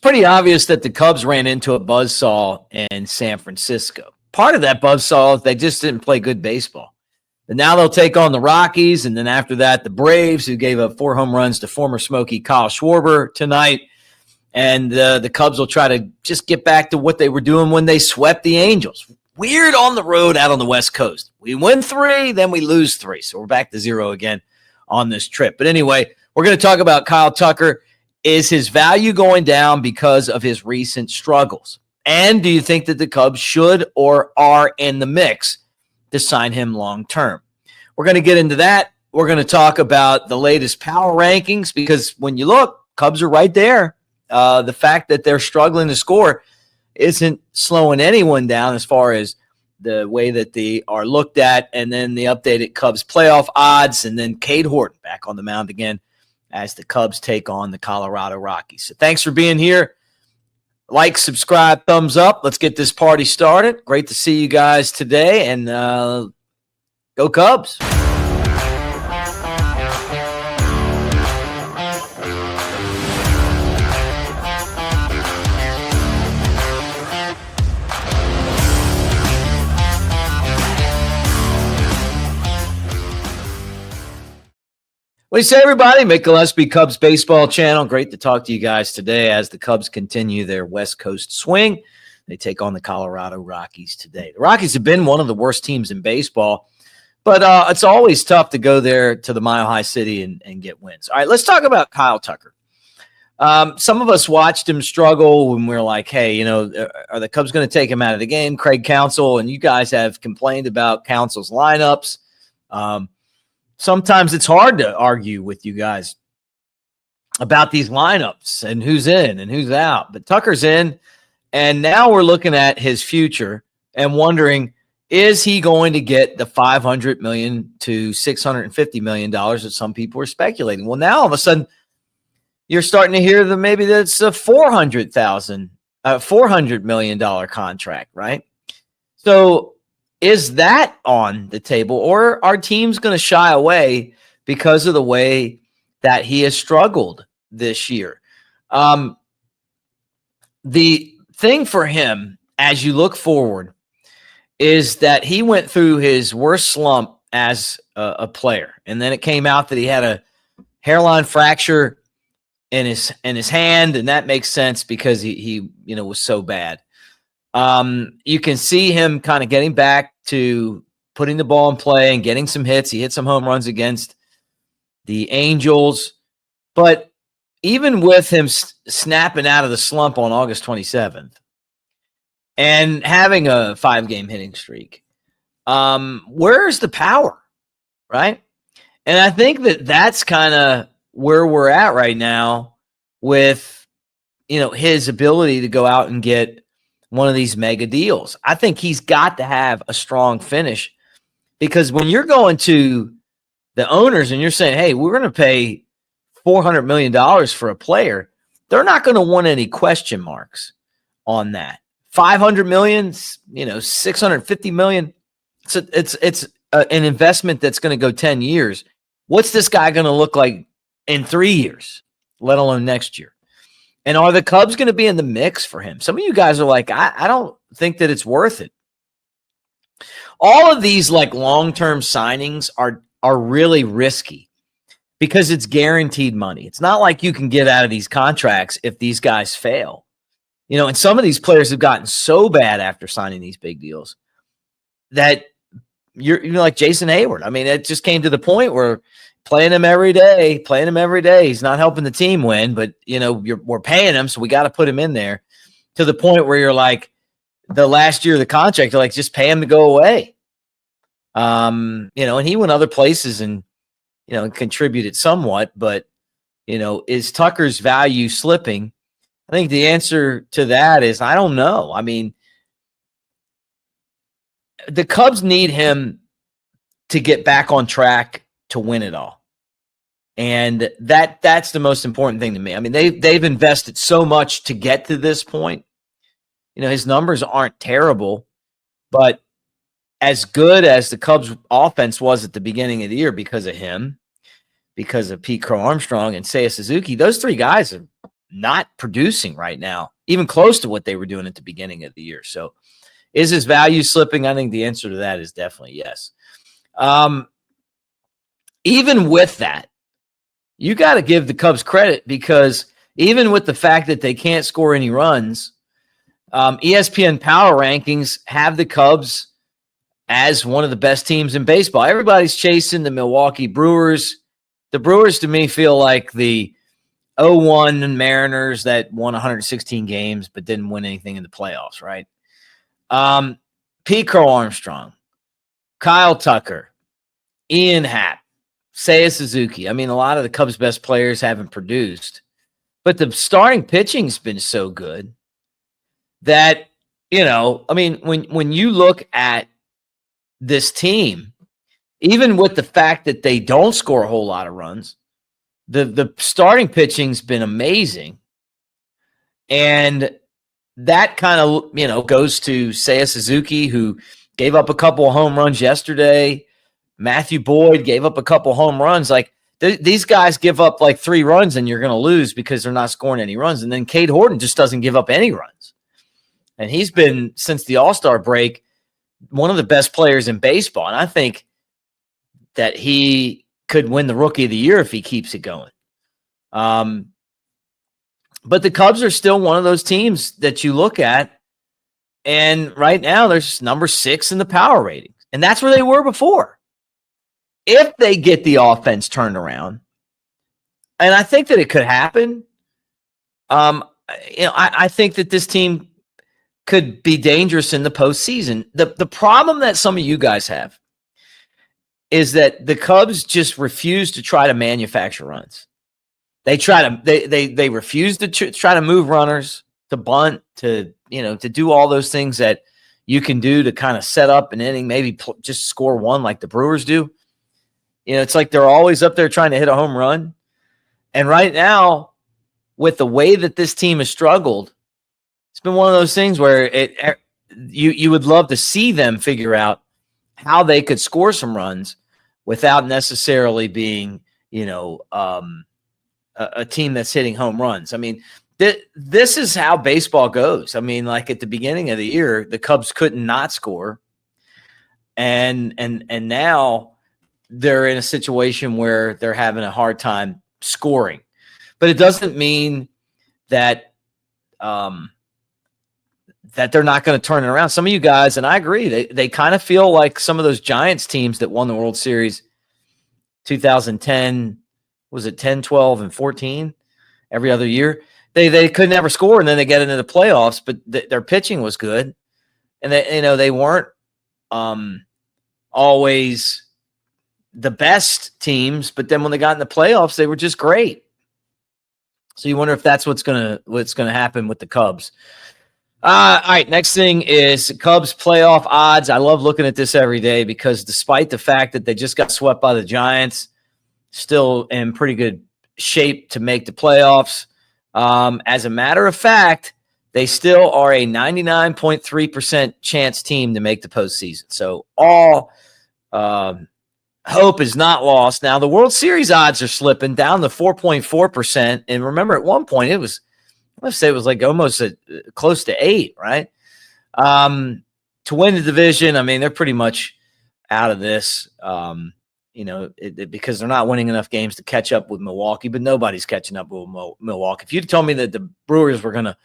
pretty obvious that the Cubs ran into a buzzsaw in San Francisco. Part of that buzzsaw is they just didn't play good baseball. And now they'll take on the Rockies, and then after that, the Braves, who gave up 4 home runs to former Smoky Kyle Schwarber tonight. And the Cubs will try to just get back to what they were doing when they swept the Angels. Weird on the road out on the West Coast. We win 3, then we lose 3. So we're back to 0 again on this trip. But anyway, we're going to talk about Kyle Tucker. Is his value going down because of his recent struggles? And do you think that the Cubs should or are in the mix to sign him long term? We're going to get into that. We're going to talk about the latest power rankings because when you look, Cubs are right there. The fact that they're struggling to score isn't slowing anyone down as far as the way that they are looked at, and then the updated Cubs playoff odds, and then Cade Horton back on the mound again as the Cubs take on the Colorado Rockies. So thanks for being here. Like, subscribe, thumbs up. Let's get this party started. Great to see you guys today, and go Cubs. What do you say, everybody? Mick Gillespie, Cubs Baseball Channel. Great to talk to you guys today as the Cubs continue their West Coast swing. They take on the Colorado Rockies today. The Rockies have been one of the worst teams in baseball, but it's always tough to go there to the Mile High City and get wins. All right, let's talk about Kyle Tucker. Some of us watched him struggle when we were like, hey, are the Cubs going to take him out of the game? Craig Counsell, and you guys have complained about Counsell's lineups. Sometimes it's hard to argue with you guys about these lineups and who's in and who's out. But Tucker's in, and now we're looking at his future and wondering, is he going to get the $500 million to $650 million that some people are speculating? Well, now all of a sudden you're starting to hear that maybe that's a $400 million contract, right? So is that on the table, or are teams going to shy away because of the way that he has struggled this year? The thing for him, as you look forward, is that he went through his worst slump as a player, and then it came out that he had a hairline fracture in his hand, and that makes sense because he was so bad. You can see him kind of getting back to putting the ball in play and getting some hits. He hit some home runs against the Angels. But even with him snapping out of the slump on August 27th and having a 5-game hitting streak, where's the power, right? And I think that's kind of where we're at right now with, his ability to go out and get one of these mega deals. I think he's got to have a strong finish, because when you're going to the owners and you're saying, hey, we're going to pay $400 million for a player, they're not going to want any question marks on that. $500 million, $650 million. It's an investment that's going to go 10 years. What's this guy going to look like in 3 years, let alone next year? And are the Cubs going to be in the mix for him? Some of you guys are like, I don't think that it's worth it. All of these like long-term signings are really risky because it's guaranteed money. It's not like you can get out of these contracts if these guys fail. And some of these players have gotten so bad after signing these big deals that you're like Jason Hayward. I mean, it just came to the point where playing him every day. He's not helping the team win, but we're paying him, so we got to put him in there, to the point where you're like, the last year of the contract, you're like, just pay him to go away. And he went other places and contributed somewhat, but is Tucker's value slipping? I think the answer to that is I don't know. I mean, the Cubs need him to get back on track to win it all. And that's the most important thing to me. I mean, they've invested so much to get to this point. His numbers aren't terrible, but as good as the Cubs offense was at the beginning of the year because of him, because of Pete Crow Armstrong and Seiya Suzuki, those 3 guys are not producing right now, even close to what they were doing at the beginning of the year. So is his value slipping? I think the answer to that is definitely yes. Even with that, you got to give the Cubs credit, because even with the fact that they can't score any runs, ESPN Power Rankings have the Cubs as one of the best teams in baseball. Everybody's chasing the Milwaukee Brewers. The Brewers, to me, feel like the 0-1 Mariners that won 116 games but didn't win anything in the playoffs, right? Pete Crow Armstrong, Kyle Tucker, Ian Happ, Seiya Suzuki. I mean, a lot of the Cubs' best players haven't produced, but the starting pitching's been so good that, I mean, when you look at this team, even with the fact that they don't score a whole lot of runs, the starting pitching's been amazing. And that kind of, goes to Seiya Suzuki, who gave up a couple of home runs yesterday. Matthew Boyd gave up a couple home runs. Like, these guys give up like 3 runs and you're going to lose because they're not scoring any runs. And then Cade Horton just doesn't give up any runs. And he's been, since the All-Star break, one of the best players in baseball. And I think that he could win the Rookie of the Year if he keeps it going. But the Cubs are still one of those teams that you look at, and right now there's number 6 in the power rating. And that's where they were before. If they get the offense turned around, and I think that it could happen, I think that this team could be dangerous in the postseason. The problem that some of you guys have is that the Cubs just refuse to try to manufacture runs. They they refuse to try to move runners, to bunt, to do all those things that you can do to kind of set up an inning, maybe just score one like the Brewers do. It's like they're always up there trying to hit a home run. And right now, with the way that this team has struggled, it's been one of those things where you would love to see them figure out how they could score some runs without necessarily being, a team that's hitting home runs. I mean, this is how baseball goes. I mean, like at the beginning of the year, the Cubs couldn't not score. And now they're in a situation where they're having a hard time scoring. But it doesn't mean that that they're not going to turn it around. Some of you guys, and I agree, they kind of feel like some of those Giants teams that won the World Series 2010, was it 10, 12, and 14 every other year? They could never score, and then they get into the playoffs, but their pitching was good. And they weren't always the best teams, but then when they got in the playoffs, they were just great. So you wonder if that's what's gonna happen with the Cubs. All right, next thing is Cubs playoff odds. I love looking at this every day because despite the fact that they just got swept by the Giants, still in pretty good shape to make the playoffs. As a matter of fact, they still are a 99.3% chance team to make the postseason. So all hope is not lost. Now, the World Series odds are slipping down to 4.4%. And remember, at one point, it was, let's say it was like almost close to 8, right? To win the division, I mean, they're pretty much out of this, because they're not winning enough games to catch up with Milwaukee, but nobody's catching up with Milwaukee. If you'd told me that the Brewers were going to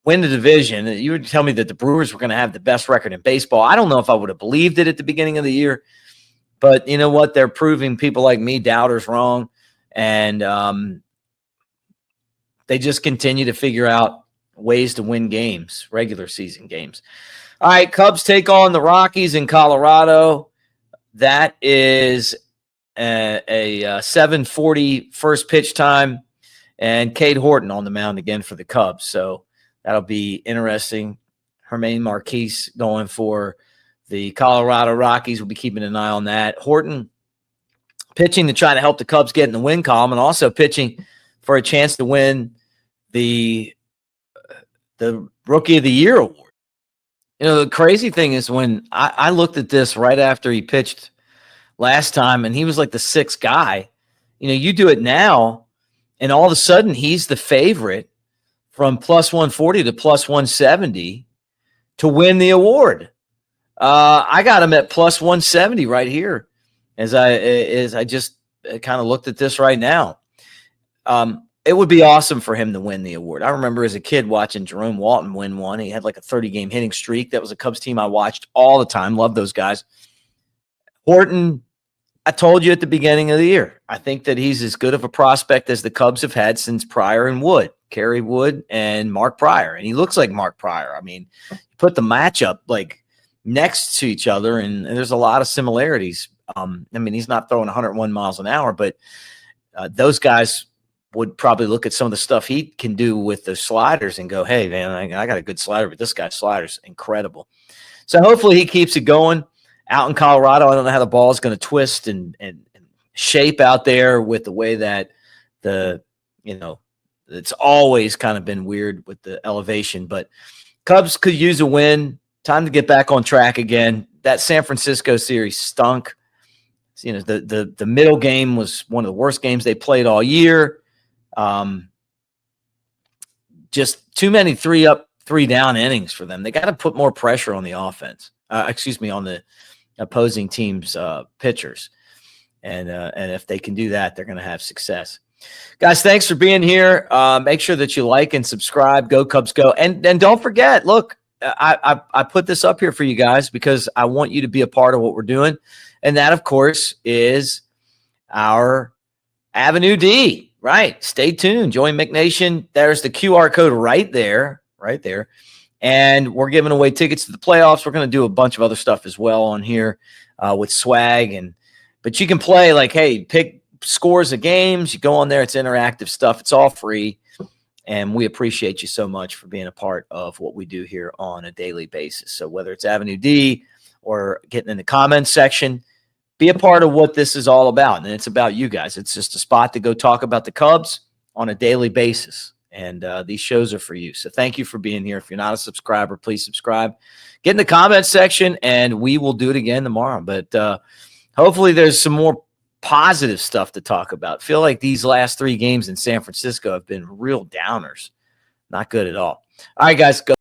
win the division, you would tell me that the Brewers were going to have the best record in baseball. I don't know if I would have believed it at the beginning of the year, but you know what? They're proving people like me, doubters, wrong. And they just continue to figure out ways to win games, regular season games. All right, Cubs take on the Rockies in Colorado. That is a 7:40 first pitch time, and Cade Horton on the mound again for the Cubs. So that'll be interesting. Germán Marquez going for the Colorado Rockies. We'll be keeping an eye on that. Horton pitching to try to help the Cubs get in the win column, and also pitching for a chance to win the Rookie of the Year award. The crazy thing is when I looked at this right after he pitched last time, and he was like the 6th guy. You do it now, And all of a sudden, he's the favorite from plus 140 to plus 170 to win the award. I got him at plus 170 right here as I just kind of looked at this right now. It would be awesome for him to win the award. I remember as a kid watching Jerome Walton win one. He had like a 30-game hitting streak. That was a Cubs team I watched all the time. Loved those guys. Horton, I told you at the beginning of the year, I think that he's as good of a prospect as the Cubs have had since Pryor and Wood, Kerry Wood and Mark Pryor. And he looks like Mark Pryor. I mean, you put the matchup like next to each other, and there's a lot of similarities. I mean, he's not throwing 101 miles an hour, but those guys would probably look at some of the stuff he can do with the sliders and go, hey, man, I got a good slider, but this guy's slider's incredible. So hopefully he keeps it going. Out in Colorado, I don't know how the ball is going to twist and shape out there with the way that it's always kind of been weird with the elevation. But Cubs could use a win. Time to get back on track again. That San Francisco series stunk. You know, the middle game was one of the worst games they played all year. Just too many 3-up, 3-down innings for them. They got to put more pressure on the offense. On the opposing team's pitchers. And if they can do that, they're going to have success. Guys, thanks for being here. Make sure that you like and subscribe. Go Cubs go. And don't forget, look, I put this up here for you guys because I want you to be a part of what we're doing. And that, of course, is our AveD. Right. Stay tuned. Join Mick Nation. There's the QR code right there. And we're giving away tickets to the playoffs. We're going to do a bunch of other stuff as well on here with swag. But you can play like, hey, pick scores of games. You go on there. It's interactive stuff. It's all free. And we appreciate you so much for being a part of what we do here on a daily basis. So whether it's AveD or getting in the comments section, be a part of what this is all about. And it's about you guys. It's just a spot to go talk about the Cubs on a daily basis. And these shows are for you. So thank you for being here. If you're not a subscriber, please subscribe. Get in the comments section, and we will do it again tomorrow. But hopefully there's some more positive stuff to talk about. I feel like these last 3 games in San Francisco have been real downers. Not good at all. All right, guys, go.